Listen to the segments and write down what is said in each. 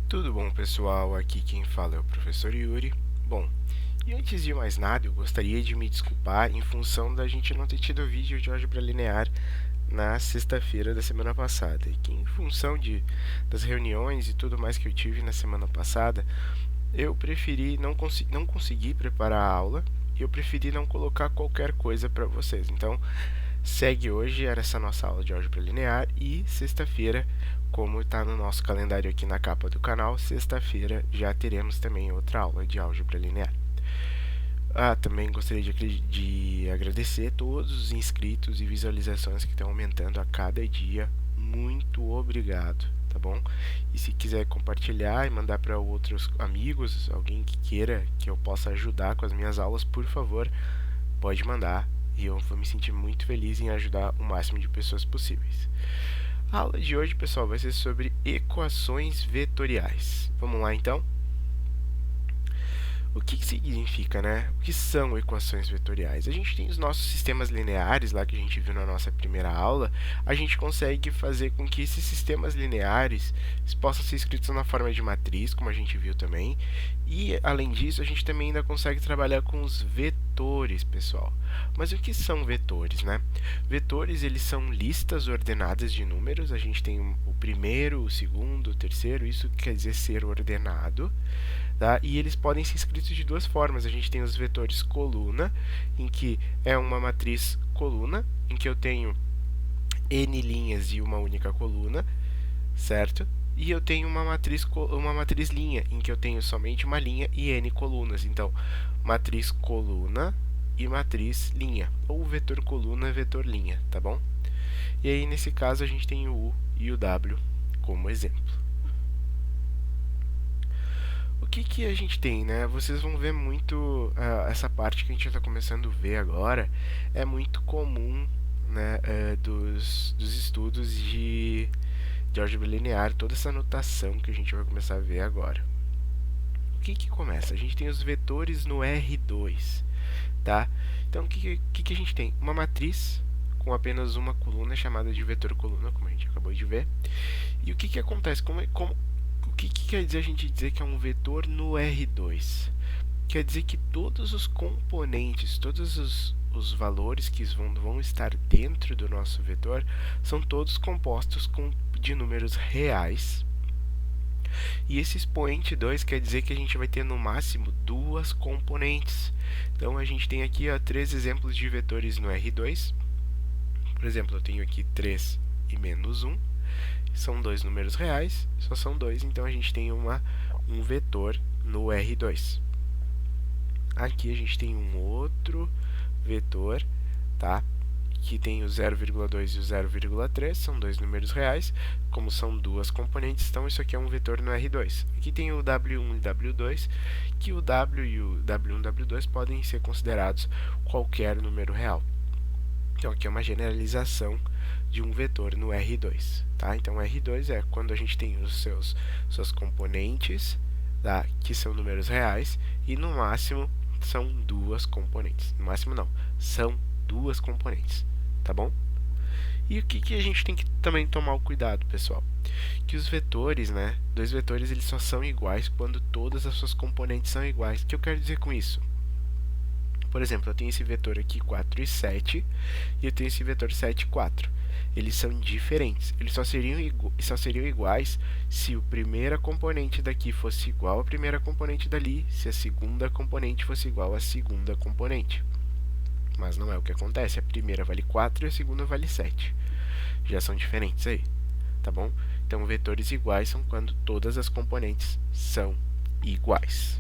Tudo bom, pessoal? Aqui quem fala é o professor Yuri. Bom, e antes de mais nada, eu gostaria de me desculpar em função da gente não ter tido vídeo de álgebra linear na sexta-feira da semana passada. E que em função das reuniões e tudo mais que eu tive na semana passada, eu preferi não consegui preparar a aula e eu preferi não colocar qualquer coisa para vocês. Então, segue hoje, era essa nossa aula de álgebra linear e sexta-feira, como está no nosso calendário aqui na capa do canal, sexta-feira já teremos também outra aula de álgebra linear. Também gostaria de agradecer todos os inscritos e visualizações que estão aumentando a cada dia. Muito obrigado, tá bom? E se quiser compartilhar e mandar para outros amigos, alguém que queira que eu possa ajudar com as minhas aulas, por favor, pode mandar e eu vou me sentir muito feliz em ajudar o máximo de pessoas possíveis. A aula de hoje, pessoal, vai ser sobre equações vetoriais. Vamos lá então? O que significa, né? O que são equações vetoriais? A gente tem os nossos sistemas lineares, lá que a gente viu na nossa primeira aula. A gente consegue fazer com que esses sistemas lineares possam ser escritos na forma de matriz, como a gente viu também. E, além disso, a gente também ainda consegue trabalhar com os vetores, pessoal. Mas o que são vetores, né? Vetores, eles são listas ordenadas de números. A gente tem o primeiro, o segundo, o terceiro. Isso quer dizer ser ordenado. Tá? E eles podem ser escritos de duas formas. A gente tem os vetores coluna, em que é uma matriz coluna, em que eu tenho n linhas e uma única coluna, certo? E eu tenho uma matriz linha, em que eu tenho somente uma linha e n colunas. Então, matriz coluna e matriz linha, ou vetor coluna, vetor linha, tá bom? E aí, nesse caso, a gente tem o U e o W como exemplo. O que a gente tem, né? Vocês vão ver muito essa parte que a gente está começando a ver agora. É muito comum, né, dos estudos de álgebra linear, toda essa notação que a gente vai começar a ver agora. O que começa? A gente tem os vetores no R2, tá? Então, o que a gente tem? Uma matriz com apenas uma coluna chamada de vetor coluna, como a gente acabou de ver. E o que acontece? O que quer dizer a gente dizer que é um vetor no R2? Quer dizer que todos os componentes, todos os valores que vão estar dentro do nosso vetor são todos compostos de números reais. E esse expoente 2 quer dizer que a gente vai ter no máximo duas componentes. Então a gente tem aqui três exemplos de vetores no R2. Por exemplo, eu tenho aqui 3 e menos 1. São dois números reais, só são dois, então a gente tem um vetor no R2. Aqui a gente tem um outro vetor, tá? Que tem o 0,2 e o 0,3, são dois números reais. Como são duas componentes, então isso aqui é um vetor no R2. Aqui tem o W1 e W2, que o W e o W1 e W2 podem ser considerados qualquer número real. Então aqui é uma generalização de um vetor no R2, tá? Então R2 é quando a gente tem suas componentes, tá? Que são números reais, e no máximo são duas componentes. No máximo não, são duas componentes, tá bom? E o que a gente tem que também tomar o cuidado, pessoal? Que os vetores, né? Dois vetores, eles só são iguais quando todas as suas componentes são iguais. O que eu quero dizer com isso? Por exemplo, eu tenho esse vetor aqui 4 e 7, e eu tenho esse vetor 7 e 4. Eles são diferentes. Eles só seriam iguais se a primeira componente daqui fosse igual à primeira componente dali, se a segunda componente fosse igual à segunda componente. Mas não é o que acontece. A primeira vale 4 e a segunda vale 7. Já são diferentes aí, tá bom? Então, vetores iguais são quando todas as componentes são iguais.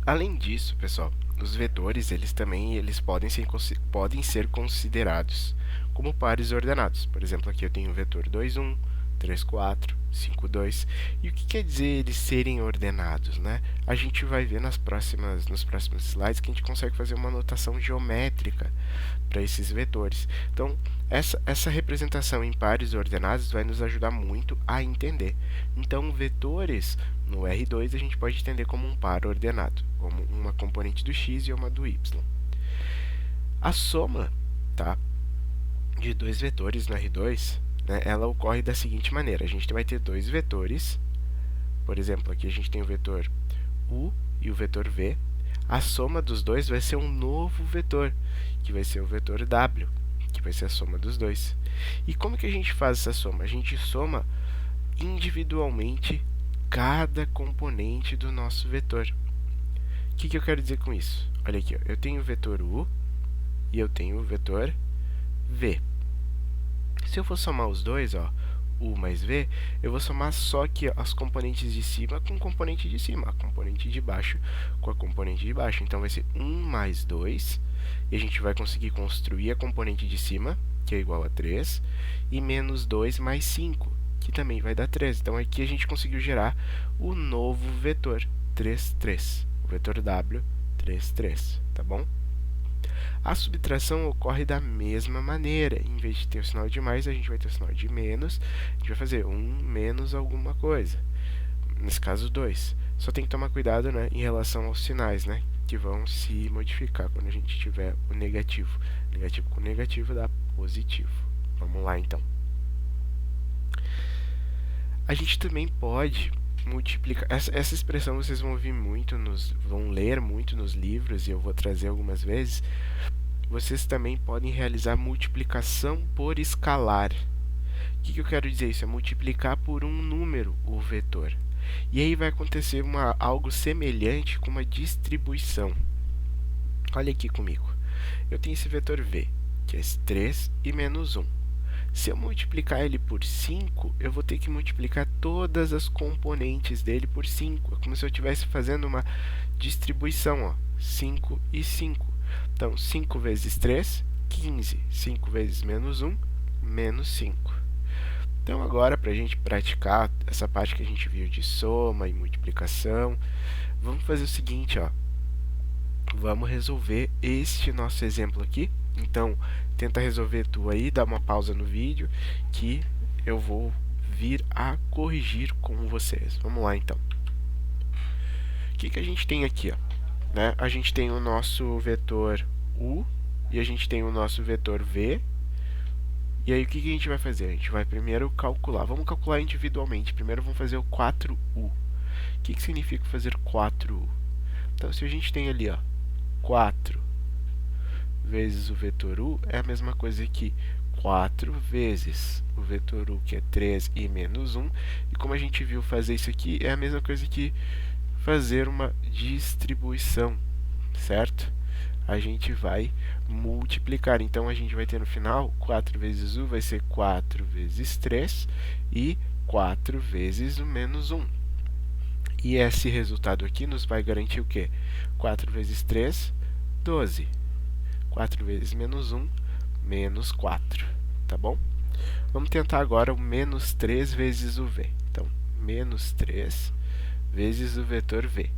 Além disso, pessoal, os vetores eles podem ser considerados como pares ordenados. Por exemplo, aqui eu tenho o vetor 2, 1, 3, 4, 5, 2. E o que quer dizer eles serem ordenados, né? A gente vai ver nos próximos slides que a gente consegue fazer uma notação geométrica para esses vetores. Então, essa representação em pares ordenados vai nos ajudar muito a entender. Então, vetores no R2 a gente pode entender como um par ordenado, como uma componente do x e uma do y. A soma, tá, de dois vetores no R2 né, ela ocorre da seguinte maneira: a gente vai ter dois vetores, por exemplo, aqui a gente tem o vetor u e o vetor v, a soma dos dois vai ser um novo vetor, que vai ser o vetor w, que vai ser a soma dos dois. E como que a gente faz essa soma? A gente soma individualmente cada componente do nosso vetor. O que eu quero dizer com isso? Olha aqui, ó, eu tenho o vetor u e eu tenho o vetor v. Se eu for somar os dois, ó, u mais v, eu vou somar só aqui, ó, as componentes de cima com o componente de cima, a componente de baixo com a componente de baixo. Então, vai ser 1 mais 2, e a gente vai conseguir construir a componente de cima, que é igual a 3, e menos 2 mais 5, que também vai dar 3. Então, aqui a gente conseguiu gerar o novo vetor, 3, 3. O vetor w, 3, 3, tá bom? A subtração ocorre da mesma maneira. Em vez de ter o sinal de mais, a gente vai ter o sinal de menos. A gente vai fazer 1 menos alguma coisa. Nesse caso, 2. Só tem que tomar cuidado, né, em relação aos sinais, né, que vão se modificar quando a gente tiver o negativo. Negativo com negativo dá positivo. Vamos lá, então. A gente também pode multiplicar. Essa expressão vocês vão ouvir muito, vão ler muito nos livros, e eu vou trazer algumas vezes. Vocês também podem realizar multiplicação por escalar. O que eu quero dizer isso? É multiplicar por um número o vetor. E aí vai acontecer algo semelhante com uma distribuição. Olha aqui comigo. Eu tenho esse vetor v, que é 3 e menos 1. Se eu multiplicar ele por 5, eu vou ter que multiplicar todas as componentes dele por 5. É como se eu estivesse fazendo uma distribuição, ó, 5 e 5. Então, 5 vezes 3, 15. 5 vezes menos 1, menos 5. Então, agora, para a gente praticar essa parte que a gente viu de soma e multiplicação, vamos fazer o seguinte, ó. Vamos resolver este nosso exemplo aqui. Então, tenta resolver tu aí, dá uma pausa no vídeo, que eu vou vir a corrigir com vocês. Vamos lá, então. O que a gente tem aqui, ó? Né? A gente tem o nosso vetor u e a gente tem o nosso vetor v. E aí, o que a gente vai fazer? A gente vai primeiro calcular. Vamos calcular individualmente. Primeiro, vamos fazer o 4u. O que significa fazer 4u? Então, se a gente tem ali, ó, 4 vezes o vetor u, é a mesma coisa que 4 vezes o vetor u, que é 3 e menos 1. E como a gente viu fazer isso aqui, é a mesma coisa que fazer uma distribuição, certo? A gente vai multiplicar. Então, a gente vai ter no final 4 vezes u vai ser 4 vezes 3 e 4 vezes o menos 1. E esse resultado aqui nos vai garantir o quê? 4 vezes 3, 12. 4 vezes menos 1, menos 4. Tá bom? Vamos tentar agora o menos 3 vezes o v. Então, menos 3 vezes o vetor v.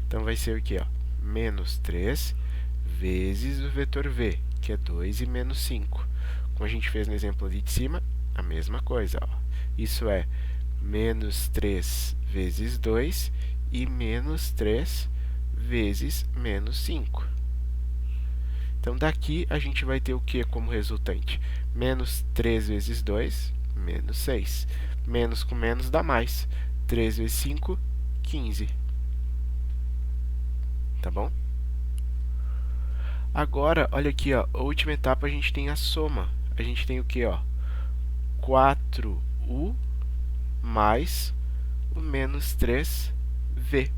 Então, vai ser o quê? Ó? Menos 3 vezes o vetor v, que é 2 e menos 5. Como a gente fez no exemplo ali de cima, a mesma coisa. Ó. Isso é menos 3 vezes 2 e menos 3 vezes menos 5. Então, daqui a gente vai ter o que como resultante? Menos 3 vezes 2, menos 6. Menos com menos dá mais. 3 vezes 5, 15. Tá bom? Agora, olha aqui, ó, a última etapa a gente tem a soma. A gente tem o que, ó? 4u mais o menos 3v.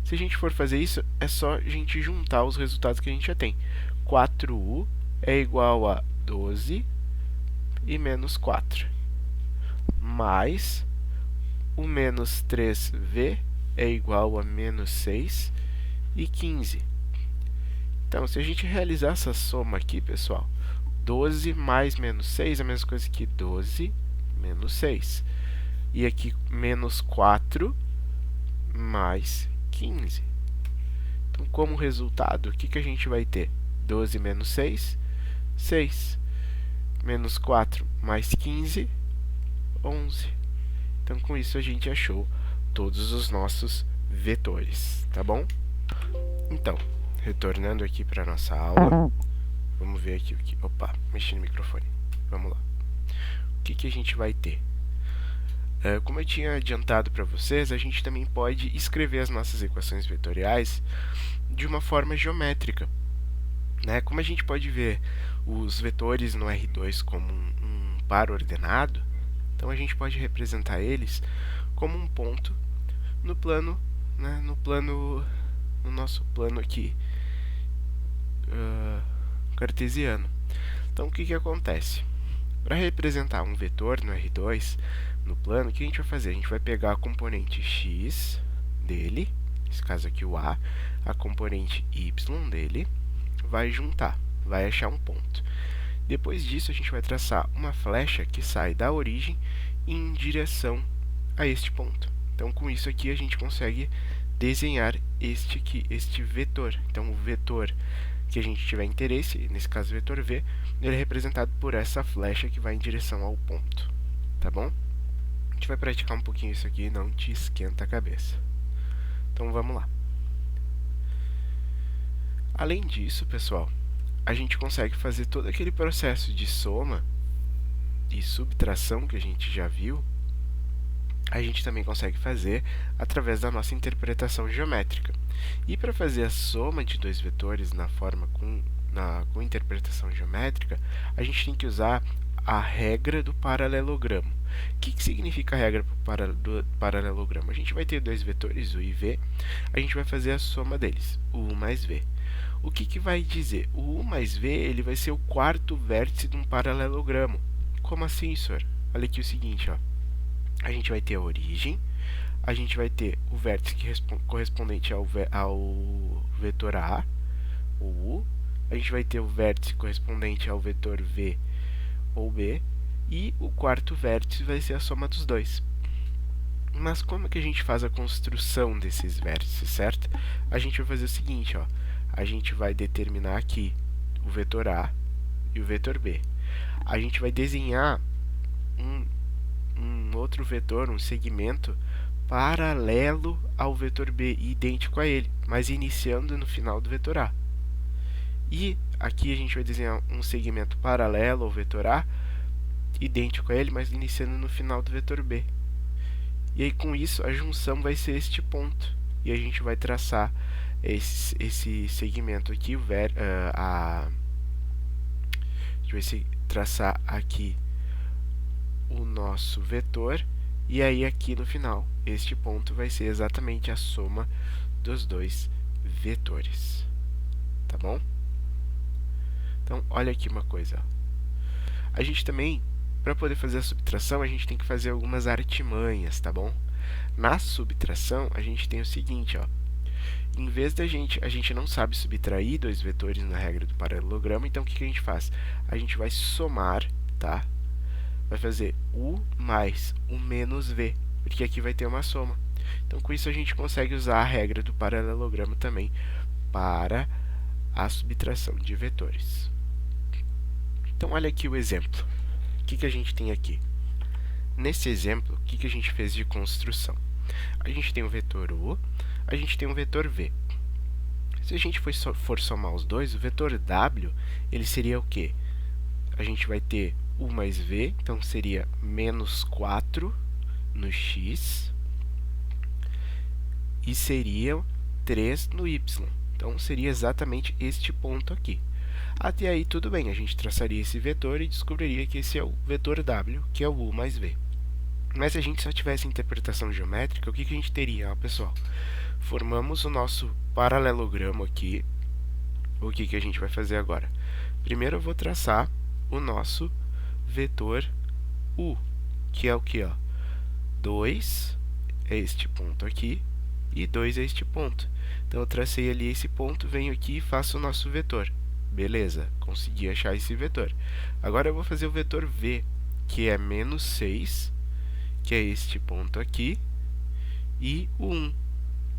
Se a gente for fazer isso, é só a gente juntar os resultados que a gente já tem. 4u é igual a 12 e menos 4. Mais o menos 3v é igual a menos 6 e 15. Então, se a gente realizar essa soma aqui, pessoal, 12 mais menos 6 é a mesma coisa que 12 menos 6. E aqui, menos 4 mais 15. Então, como resultado, o que a gente vai ter? 12 menos 6, 6. Menos 4 mais 15, 11. Então, com isso, a gente achou todos os nossos vetores, tá bom? Então, retornando aqui para a nossa aula, vamos ver aqui o que... Opa, mexi no microfone. Vamos lá. que a gente vai ter? Como eu tinha adiantado para vocês, a gente também pode escrever as nossas equações vetoriais de uma forma geométrica, né? Como a gente pode ver os vetores no R2 como um par ordenado, então a gente pode representar eles como um ponto no plano, né? No nosso plano aqui cartesiano. Então, o que acontece? Para representar um vetor no R2, no plano, o que a gente vai fazer? A gente vai pegar a componente x dele, nesse caso aqui o a componente y dele, vai juntar, vai achar um ponto. Depois disso, a gente vai traçar uma flecha que sai da origem em direção a este ponto. Então, com isso aqui, a gente consegue desenhar este vetor. Então, o vetor que a gente tiver interesse, nesse caso o vetor v, ele é representado por essa flecha que vai em direção ao ponto, tá bom? A gente vai praticar um pouquinho isso aqui, não te esquenta a cabeça. Então vamos lá. Além disso, pessoal, a gente consegue fazer todo aquele processo de soma e subtração que a gente já viu, a gente também consegue fazer através da nossa interpretação geométrica. E para fazer a soma de dois vetores com interpretação geométrica, a gente tem que usar a regra do paralelogramo. O que significa a regra do paralelogramo? A gente vai ter dois vetores, u e v, a gente vai fazer a soma deles, u mais v. O que vai dizer? O u mais v ele vai ser o quarto vértice de um paralelogramo. Como assim, senhor? Olha aqui o seguinte, ó. A gente vai ter a origem, a gente vai ter o vértice correspondente ao vetor A, o U, a gente vai ter o vértice correspondente ao vetor V ou B, e o quarto vértice vai ser a soma dos dois. Mas como que a gente faz a construção desses vértices, certo? A gente vai fazer o seguinte, ó, a gente vai determinar aqui o vetor A e o vetor B. A gente vai desenhar um outro vetor, um segmento paralelo ao vetor B, idêntico a ele, mas iniciando no final do vetor A. E aqui a gente vai desenhar um segmento paralelo ao vetor A, idêntico a ele, mas iniciando no final do vetor B. E aí com isso a junção vai ser este ponto. E a gente vai traçar esse segmento aqui, a gente vai traçar aqui o nosso vetor, e aí aqui no final, este ponto vai ser exatamente a soma dos dois vetores, tá bom? Então, olha aqui uma coisa. A gente também, para poder fazer a subtração, a gente tem que fazer algumas artimanhas, tá bom? Na subtração, a gente tem o seguinte, ó. Em vez da a gente não sabe subtrair dois vetores na regra do paralelogramo, então o que a gente faz? A gente vai somar, tá? Vai fazer u mais u menos v, porque aqui vai ter uma soma. Então, com isso, a gente consegue usar a regra do paralelogramo também para a subtração de vetores. Então, olha aqui o exemplo. O que a gente tem aqui? Nesse exemplo, o que a gente fez de construção? A gente tem um vetor u, a gente tem um vetor v. Se a gente for somar os dois, o vetor w, ele seria o quê? A gente vai ter u mais v, então seria menos 4 no x, e seria 3 no y. Então, seria exatamente este ponto aqui. Até aí, tudo bem, a gente traçaria esse vetor e descobriria que esse é o vetor w, que é o u mais v. Mas se a gente só tivesse interpretação geométrica, o que a gente teria? Ah, pessoal, formamos o nosso paralelogramo aqui. O que a gente vai fazer agora? Primeiro eu vou traçar o nosso vetor u, que é o que? 2 é este ponto aqui e 2 é este ponto. Então, eu tracei ali esse ponto, venho aqui e faço o nosso vetor. Beleza, consegui achar esse vetor. Agora eu vou fazer o vetor v, que é menos 6, que é este ponto aqui, e o 1,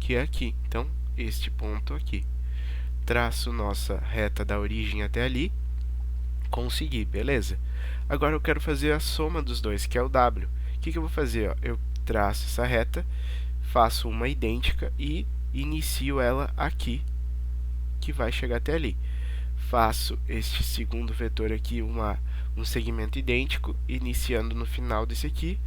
que é aqui. Então, este ponto aqui. Traço nossa reta da origem até ali. Consegui, beleza. Agora eu quero fazer a soma dos dois, que é o w. O que eu vou fazer? Eu traço essa reta, faço uma idêntica e inicio ela aqui, que vai chegar até ali. Faço este segundo vetor aqui, uma um segmento idêntico, iniciando no final desse aqui,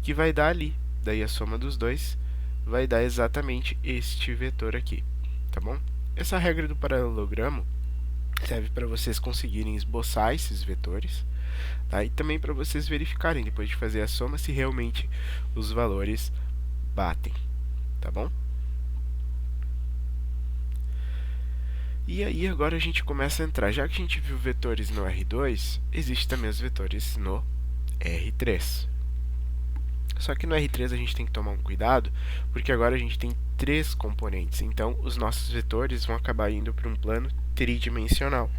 que vai dar ali. Daí a soma dos dois vai dar exatamente este vetor aqui, tá bom? Essa regra do paralelogramo serve para vocês conseguirem esboçar esses vetores, tá? E também para vocês verificarem, depois de fazer a soma, se realmente os valores batem, tá bom? E aí agora a gente começa a entrar. Já que a gente viu vetores no R2, existe também os vetores no R3. Só que no R3 a gente tem que tomar um cuidado, porque agora a gente tem 3 componentes. Então, os nossos vetores vão acabar indo para um plano tridimensional.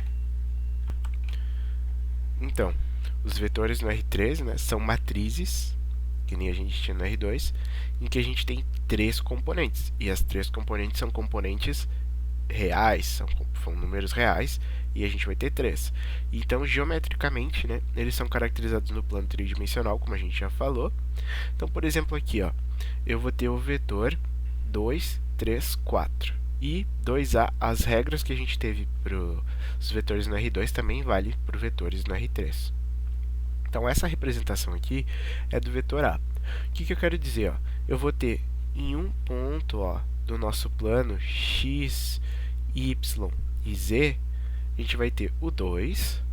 Então, os vetores no R3, né, são matrizes, que nem a gente tinha no R2, em que a gente tem 3 componentes. E as 3 componentes são componentes reais, são números reais, e a gente vai ter 3. Então, geometricamente, né, eles são caracterizados no plano tridimensional, como a gente já falou. Então, por exemplo, aqui, ó, eu vou ter o vetor 2, 3, 4. E 2A, as regras que a gente teve para os vetores no R2 também vale para os vetores no R3. Então, essa representação aqui é do vetor A. O que eu quero dizer? Ó? Eu vou ter em um ponto, ó, do nosso plano x, y e z, a gente vai ter o 2,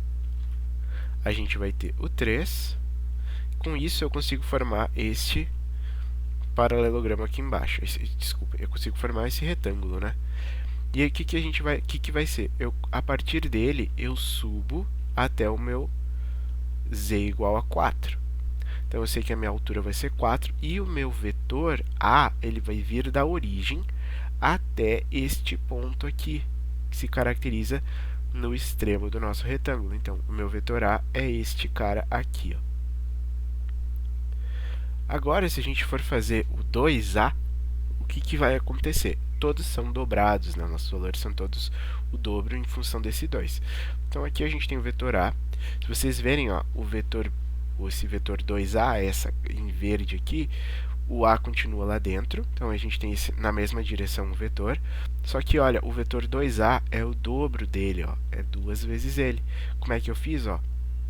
a gente vai ter o 3. Com isso, eu consigo formar este paralelogramo aqui embaixo. Desculpa, eu consigo formar esse retângulo, né? E aí, o que vai ser? A partir dele, eu subo até o meu z igual a 4. Então, eu sei que a minha altura vai ser 4 e o meu vetor A, ele vai vir da origem até este ponto aqui, que se caracteriza no extremo do nosso retângulo. Então, o meu vetor A é este cara aqui, ó. Agora, se a gente for fazer o 2A, o que vai acontecer? Todos são dobrados, né? Nossos valores são todos o dobro em função desse 2. Então, aqui a gente tem o vetor A. Se vocês verem, ó, esse vetor 2A, essa em verde aqui, o A continua lá dentro. Então, a gente tem na mesma direção um vetor. Só que, olha, o vetor 2A é o dobro dele, ó, é 2 vezes ele. Como é que eu fiz? Ó?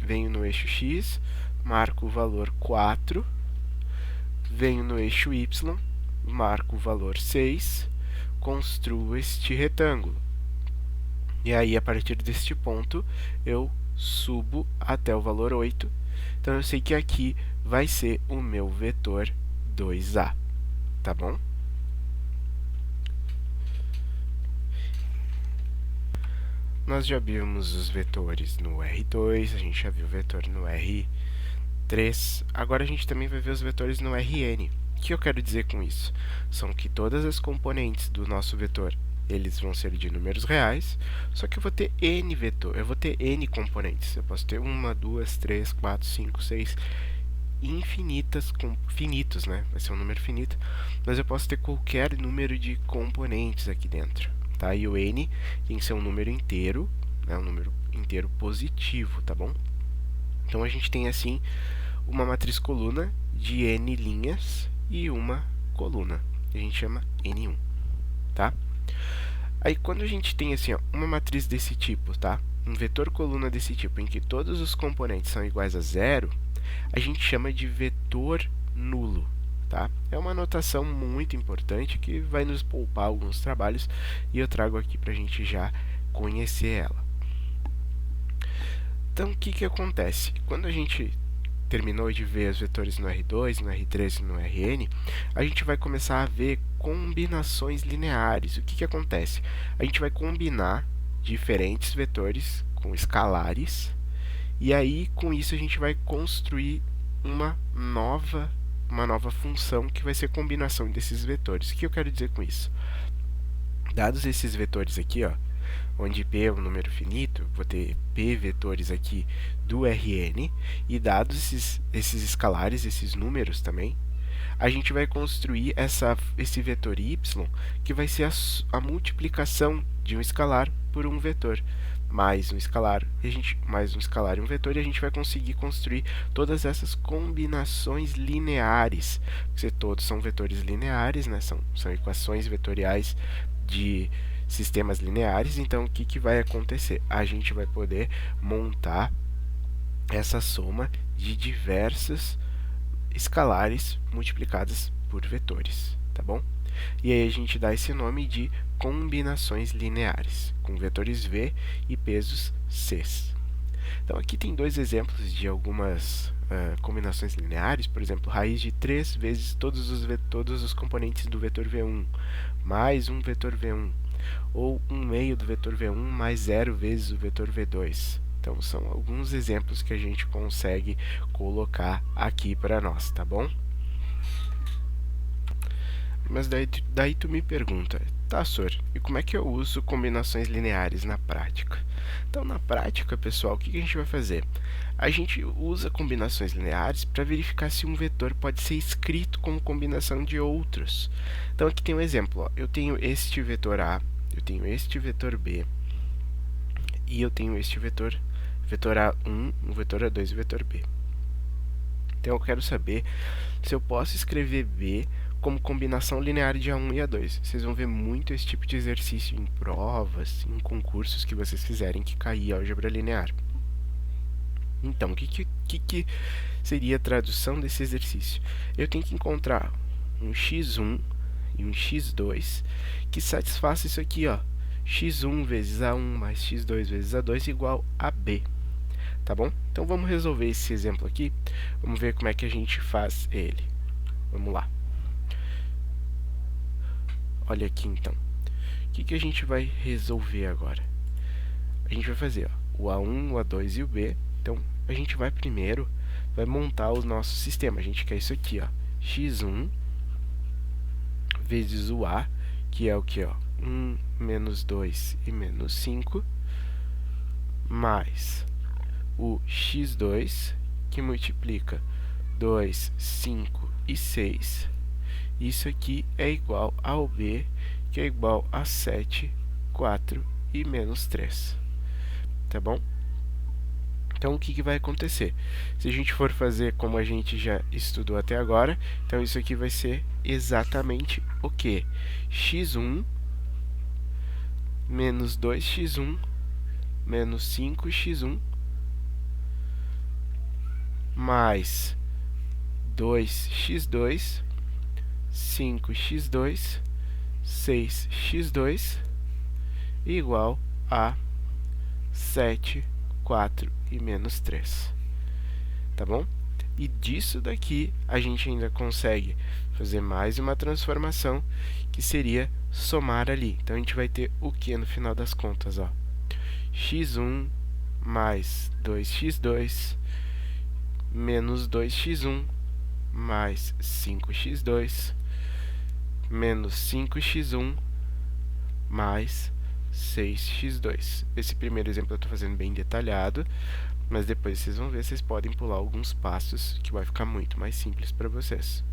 Venho no eixo X, marco o valor 4, venho no eixo Y, marco o valor 6, construo este retângulo. E aí, a partir deste ponto, eu subo até o valor 8. Então, eu sei que aqui vai ser o meu vetor 2A, tá bom? Nós já vimos os vetores no R2, a gente já viu o vetor no R3. Agora a gente também vai ver os vetores no Rn. O que eu quero dizer com isso? São que todas as componentes do nosso vetor, eles vão ser de números reais, só que eu vou ter n componentes. Eu posso ter 1, 2, 3, 4, 5, 6, finitos, né? Vai ser um número finito, mas eu posso ter qualquer número de componentes aqui dentro, tá? E o n tem que ser um número inteiro, né? Um número inteiro positivo, tá bom? Então, a gente tem, assim, uma matriz coluna de n linhas e uma coluna, que a gente chama N1, tá? Aí, quando a gente tem, assim, ó, uma matriz desse tipo, tá? Um vetor coluna desse tipo, em que todos os componentes são iguais a zero, a gente chama de vetor nulo, tá? É uma notação muito importante que vai nos poupar alguns trabalhos e eu trago aqui para a gente já conhecer ela. Então, o que acontece? Quando a gente terminou de ver os vetores no R2, no R3 e no Rn, a gente vai começar a ver combinações lineares. O que acontece? A gente vai combinar diferentes vetores com escalares, e aí, com isso, a gente vai construir uma nova função que vai ser a combinação desses vetores. O que eu quero dizer com isso? Dados esses vetores aqui, ó, onde P é um número finito, vou ter P vetores aqui do Rn, e dados esses escalares, esses números também, a gente vai construir esse vetor y, que vai ser a multiplicação de um escalar por um vetor, mais um escalar, mais um escalar e um vetor, e a gente vai conseguir construir todas essas combinações lineares, porque todos são vetores lineares, né? São equações vetoriais de sistemas lineares. Então, o que vai acontecer? A gente vai poder montar essa soma de diversas escalares multiplicadas por vetores, tá bom? E aí a gente dá esse nome de combinações lineares, com vetores v e pesos c. Então aqui tem dois exemplos de algumas combinações lineares, por exemplo, raiz de 3 vezes todos os componentes do vetor v1 mais um vetor v1, ou 1 meio do vetor v1 mais 0 vezes o vetor v2. Então são alguns exemplos que a gente consegue colocar aqui para nós, tá bom? Mas daí tu me pergunta, tá, Sor, e como é que eu uso combinações lineares na prática? Então, na prática, pessoal, o que a gente vai fazer? A gente usa combinações lineares para verificar se um vetor pode ser escrito como combinação de outros. Então, aqui tem um exemplo. Ó. Eu tenho este vetor A, eu tenho este vetor B, e eu tenho este vetor A1, o vetor A2 e o vetor B. Então, eu quero saber se eu posso escrever B como combinação linear de A1 e A2. Vocês vão ver muito esse tipo de exercício em provas, em concursos que vocês fizerem que cair álgebra linear. Então, o que seria a tradução desse exercício? Eu tenho que encontrar um x1 e um x2 que satisfaça isso aqui, ó. x1 vezes A1 mais x2 vezes A2 igual a B. Tá bom? Então, vamos resolver esse exemplo aqui. Vamos ver como é que a gente faz ele. Vamos lá. Olha aqui, então. O que a gente vai resolver agora? A gente vai fazer ó, o A1, o A2 e o B. Então, a gente vai montar o nosso sistema. A gente quer isso aqui, ó. x1 vezes o A, que é o que? 1, menos 2 e menos 5, mais o x2, que multiplica 2, 5 e 6. Isso aqui é igual ao B, que é igual a 7, 4 e menos 3. Tá bom? Então, o que vai acontecer? Se a gente for fazer como a gente já estudou até agora, então isso aqui vai ser exatamente o quê? x1 menos 2x1 menos 5x1 mais 2x2, 5x2, 6x2 igual a 7, 4 e menos 3. Tá bom? E disso daqui a gente ainda consegue fazer mais uma transformação, que seria somar ali. Então, a gente vai ter o que no final das contas? Ó? x1 mais 2x2 menos 2x1 mais 5x2 menos 5x1 mais 6x2. Esse primeiro exemplo eu estou fazendo bem detalhado, mas depois vocês vão ver, vocês podem pular alguns passos que vai ficar muito mais simples para vocês.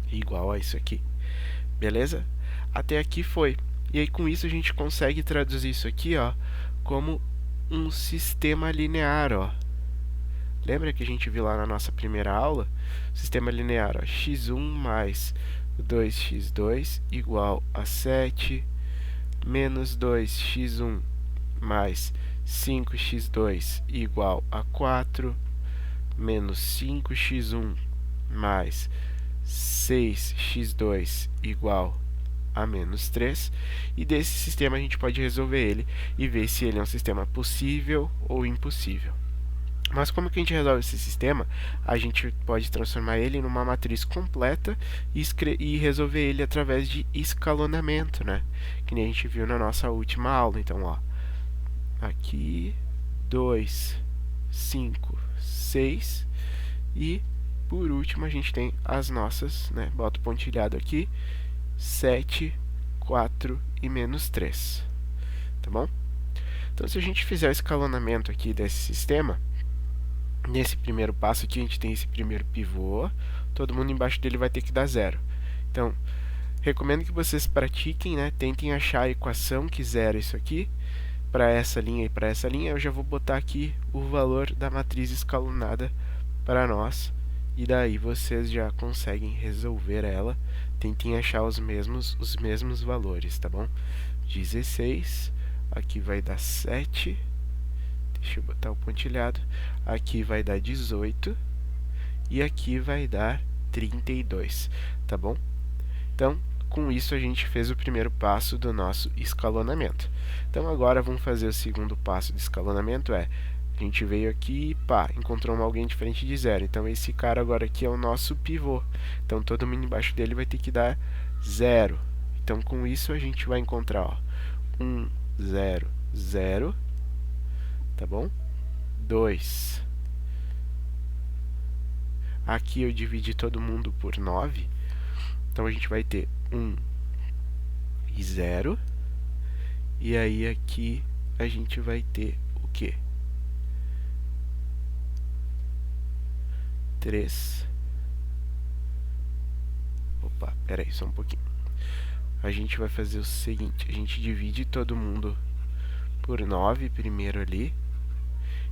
Igual a isso aqui. Beleza? Até aqui foi. E aí com isso a gente consegue traduzir isso aqui, ó, como um sistema linear, ó. Lembra que a gente viu lá na nossa primeira aula? Sistema linear, ó, x1 mais 2x2 igual a 7, menos 2x1 mais 5x2 igual a 4, menos 5x1 mais 6x2 igual a menos 3. E desse sistema a gente pode resolver ele e ver se ele é um sistema possível ou impossível. Mas como que a gente resolve esse sistema? A gente pode transformar ele numa matriz completa e resolver ele através de escalonamento, né? Que nem a gente viu na nossa última aula. Então, ó, aqui 2, 5, 6 e por último a gente tem as nossas, né? Bota o pontilhado aqui, 7, 4 e menos 3. Tá bom? Então, se a gente fizer o escalonamento aqui desse sistema, nesse primeiro passo aqui, a gente tem esse primeiro pivô, todo mundo embaixo dele vai ter que dar 0. Então, recomendo que vocês pratiquem, né? Tentem achar a equação que zera isso aqui, para essa linha e para essa linha. Eu já vou botar aqui o valor da matriz escalonada para nós, e daí vocês já conseguem resolver ela. Tentem achar os mesmos valores, tá bom? 16, aqui vai dar 7, deixa eu botar o pontilhado, aqui vai dar 18 e aqui vai dar 32, tá bom? Então, com isso a gente fez o primeiro passo do nosso escalonamento. Então agora vamos fazer o segundo passo de escalonamento, a gente veio aqui e pá, encontrou alguém diferente de 0. Então esse cara agora aqui é o nosso pivô. Então todo mundo embaixo dele vai ter que dar 0. Então com isso a gente vai encontrar, ó, 1, 0, 0, tá bom? 2. Aqui eu dividi todo mundo por 9. Então a gente vai ter 1 e 0. E aí aqui a gente vai ter o quê? 3. Opa, pera aí, só um pouquinho. A gente vai fazer o seguinte, a gente divide todo mundo por 9 primeiro ali.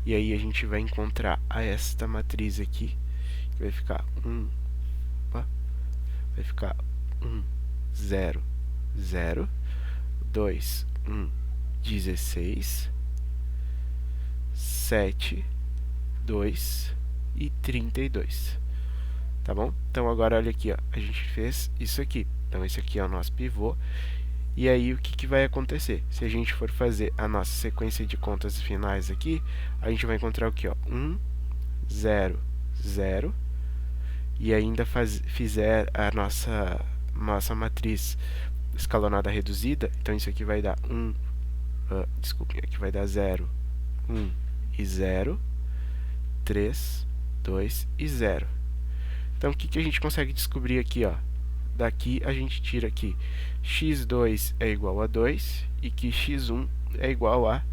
E aí a gente vai encontrar esta matriz aqui, que vai ficar 1, vai ficar 1, 0, 0, 2, 1, 16, 7, 2 e 32. Tá bom? Então agora olha aqui, ó, a gente fez isso aqui. Então esse aqui é o nosso pivô. E aí o que vai acontecer? Se a gente for fazer a nossa sequência de contas finais aqui, a gente vai encontrar o que, ó, 1, 0, 0. E ainda fizer a nossa matriz escalonada reduzida, então isso aqui vai dar 1, desculpem, aqui vai dar 0, 1 e 0, 3, 2 e 0. Então o que a gente consegue descobrir aqui, ó? Daqui a gente tira aqui x2 é igual a 2 e que x1 é igual a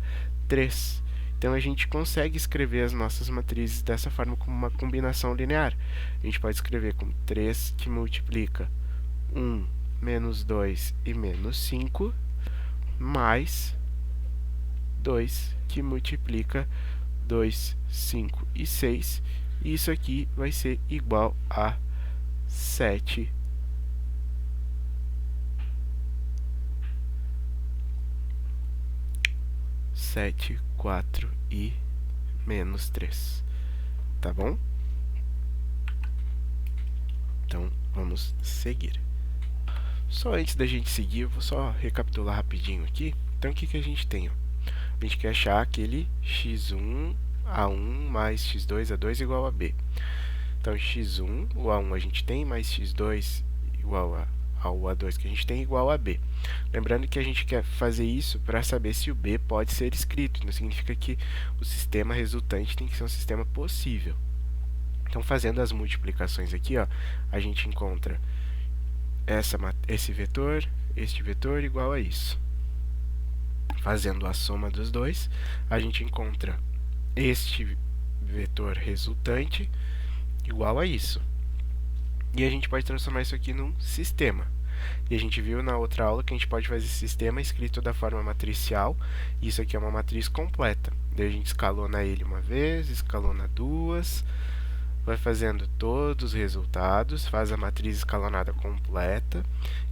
3. Então a gente consegue escrever as nossas matrizes dessa forma como uma combinação linear. A gente pode escrever como 3 que multiplica 1, menos 2 e menos 5, mais 2 que multiplica 2, 5 e 6. E isso aqui vai ser igual a 7, 7, 4 e menos 3. Tá bom? Então, vamos seguir. Só antes da gente seguir, eu vou só recapitular rapidinho aqui. Então, o que a gente tem? Ó? A gente quer achar aquele x1 a1 mais x2 a2 igual a b. Então, x1, o a1 a gente tem, mais x2 igual ao a2 que a gente tem, igual a b. Lembrando que a gente quer fazer isso para saber se o b pode ser escrito. Não significa que o sistema resultante tem que ser um sistema possível. Então, fazendo as multiplicações aqui, ó, a gente encontra este vetor igual a isso. Fazendo a soma dos dois, a gente encontra este vetor resultante igual a isso. E a gente pode transformar isso aqui num sistema. E a gente viu na outra aula que a gente pode fazer esse sistema escrito da forma matricial. Isso aqui é uma matriz completa. Daí a gente escalona ele uma vez, escalona duas, vai fazendo todos os resultados, faz a matriz escalonada completa,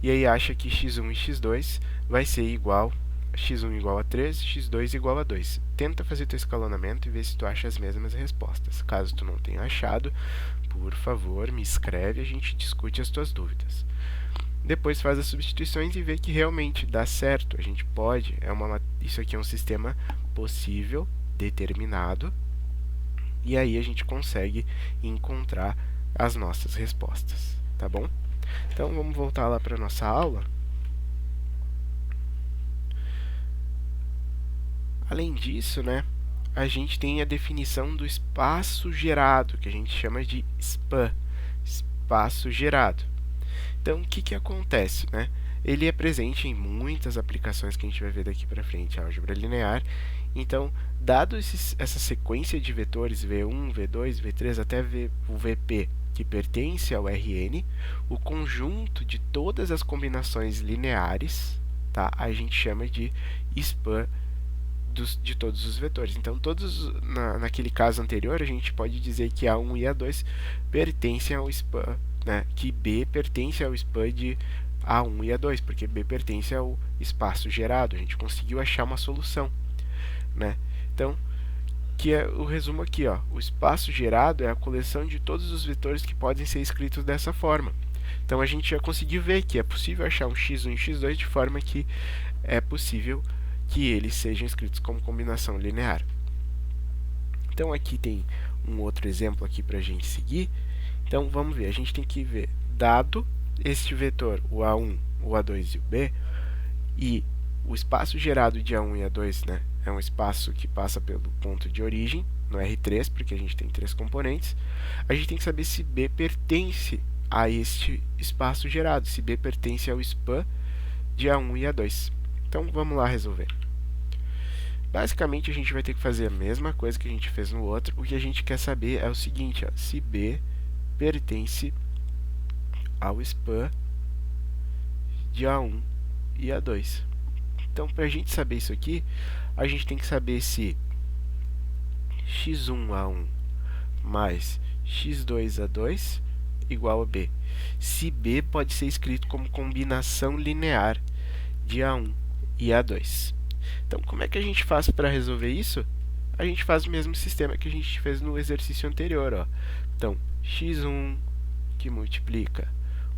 e aí acha que x1 e x2 vai ser igual, x1 igual a 3, x2 igual a 2. Tenta fazer teu escalonamento e ver se tu acha as mesmas respostas. Caso tu não tenha achado, por favor, me escreve e a gente discute as tuas dúvidas. Depois faz as substituições e vê que realmente dá certo. A gente pode, isso aqui é um sistema possível, determinado, e aí a gente consegue encontrar as nossas respostas, tá bom? Então vamos voltar lá para a nossa aula. Além disso, né, a gente tem a definição do espaço gerado, que a gente chama de SPAN, espaço gerado. Então, o que acontece, né? Ele é presente em muitas aplicações que a gente vai ver daqui para frente, álgebra linear. Então, dado essa sequência de vetores V1, V2, V3 até o VP, que pertence ao Rn, o conjunto de todas as combinações lineares, tá, a gente chama de SPAN de todos os vetores. Então, naquele caso anterior, a gente pode dizer que A1 e A2 pertencem ao SPAN, né, que B pertence ao SPAN de A1 e A2, porque B pertence ao espaço gerado. A gente conseguiu achar uma solução, né? Então, que é o resumo aqui, ó. O espaço gerado é a coleção de todos os vetores que podem ser escritos dessa forma. Então a gente já conseguiu ver que é possível achar um x1 e um x2 de forma que é possível que eles sejam escritos como combinação linear. Então aqui tem um outro exemplo aqui para a gente seguir. Então vamos ver, a gente tem que ver, dado este vetor, o A1, o A2 e o B, e o espaço gerado de A1 e A2, né, é um espaço que passa pelo ponto de origem, no R3, porque a gente tem 3 componentes, a gente tem que saber se B pertence a este espaço gerado, se B pertence ao span de A1 e A2. Então vamos lá resolver. Basicamente a gente vai ter que fazer a mesma coisa que a gente fez no outro. O que a gente quer saber é o seguinte, ó, se B pertence ao span de A1 e A2. Então, para a gente saber isso aqui, a gente tem que saber se x1A1 mais x2A2 igual a B. Se B pode ser escrito como combinação linear de A1 e A2. Então, como é que a gente faz para resolver isso? A gente faz o mesmo sistema que a gente fez no exercício anterior, ó. Então, x1 que multiplica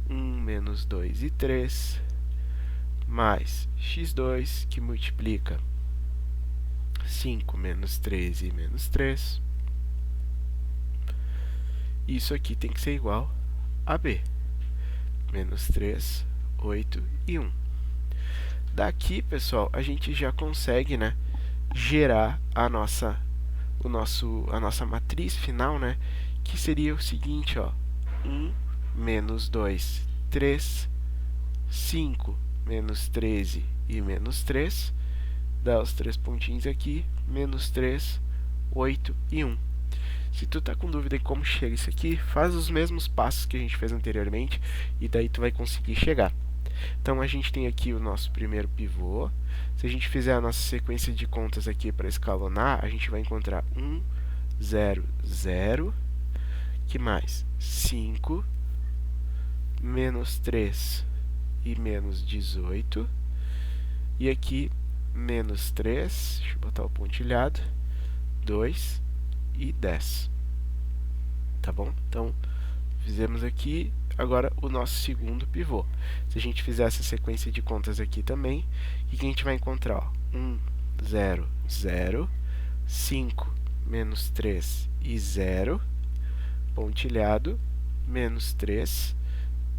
1 menos 2 e 3, mais x2 que multiplica 5 menos 3 e menos 3. Isso aqui tem que ser igual a B. Menos 3, 8 e 1. Daqui, pessoal, a gente já consegue, né, gerar a nossa matriz final, né, que seria o seguinte, ó, 1 menos 2, 3, 5 menos 13 e menos 3, dá os 3 pontinhos aqui, menos 3, 8 e 1. Se tu tá com dúvida em como chega isso aqui, faz os mesmos passos que a gente fez anteriormente e daí tu vai conseguir chegar. Então a gente tem aqui o nosso primeiro pivô. Se a gente fizer a nossa sequência de contas aqui para escalonar, a gente vai encontrar 1, 0, 0, que mais? 5, menos 3 e menos 18, e aqui menos 3, deixa eu botar o pontilhado, 2 e 10. Tá bom? Então, fizemos aqui agora o nosso segundo pivô. Se a gente fizer essa sequência de contas aqui também, o que a gente vai encontrar? Ó, 1, 0, 0, 5, menos 3 e 0, pontilhado, menos 3,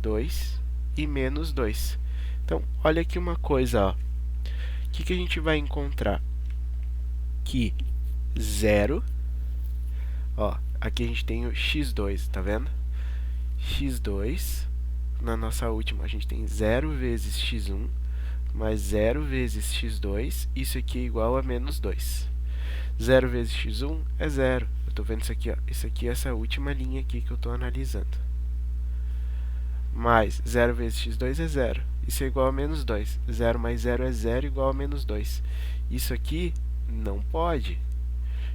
2 e menos 2. Então, olha aqui uma coisa, ó. O que a gente vai encontrar? Que 0, ó, aqui a gente tem o x2, tá vendo? x2, na nossa última, a gente tem 0 vezes x1 mais 0 vezes x2, isso aqui é igual a menos 2. 0 vezes x1 é 0. Eu estou vendo isso aqui, ó. Isso aqui é essa última linha aqui que eu estou analisando. Mais 0 vezes x2 é 0. Isso é igual a menos 2. 0 mais 0 é 0 igual a menos 2. Isso aqui não pode.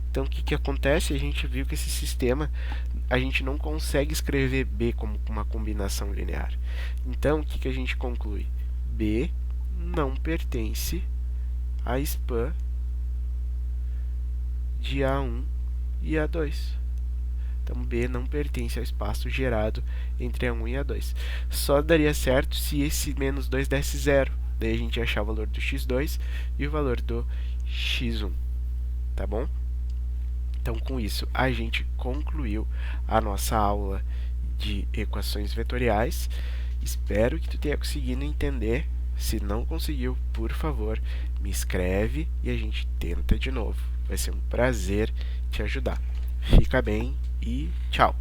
Então, o que acontece? A gente viu que esse sistema, a gente não consegue escrever B como uma combinação linear. Então, o que a gente conclui? B não pertence a span de A1 e A2. Então, B não pertence ao espaço gerado entre A1 e A2. Só daria certo se esse menos 2 desse 0. Daí a gente ia achar o valor do x2 e o valor do x1. Tá bom? Então, com isso, a gente concluiu a nossa aula de equações vetoriais. Espero que tu tenha conseguido entender. Se não conseguiu, por favor, me escreve e a gente tenta de novo. Vai ser um prazer te ajudar. Fica bem e tchau!